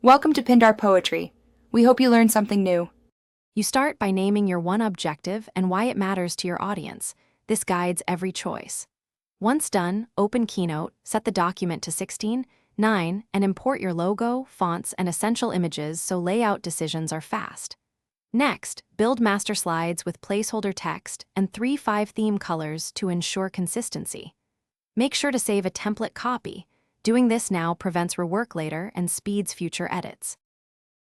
Welcome to Pindar Poetry. We hope you learned something new. You start by naming your one objective and why it matters to your audience. This guides every choice. Once done, open Keynote, set the document to 16:9, and import your logo, fonts, and essential images so layout decisions are fast. Next, build master slides with placeholder text and 3-5 theme colors to ensure consistency. Make sure to save a template copy. Doing this now prevents rework later and speeds future edits.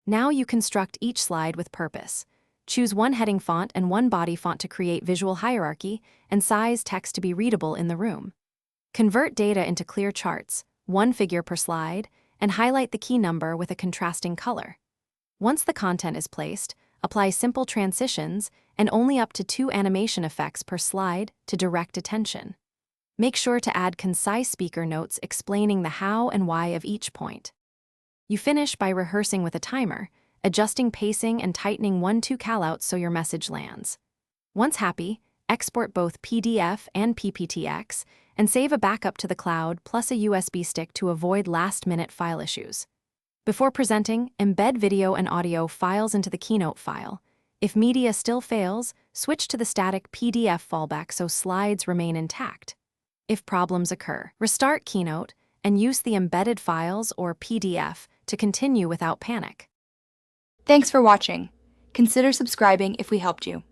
Now you construct each slide with purpose. Choose one heading font and one body font to create visual hierarchy and size text to be readable in the room. Convert data into clear charts, one figure per slide, and highlight the key number with a contrasting color. Once the content is placed, apply simple transitions and only up to 2 animation effects per slide to direct attention. Make sure to add concise speaker notes explaining the how and why of each point. You finish by rehearsing with a timer, adjusting pacing and tightening 1-2 callouts so your message lands. Once happy, export both PDF and PPTX and save a backup to the cloud plus a USB stick to avoid last-minute file issues. Before presenting, embed video and audio files into the Keynote file. If media still fails, switch to the static PDF fallback so slides remain intact. If problems occur, restart Keynote and use the embedded files or PDF to continue without panic. Thanks for watching. Consider subscribing if we helped you.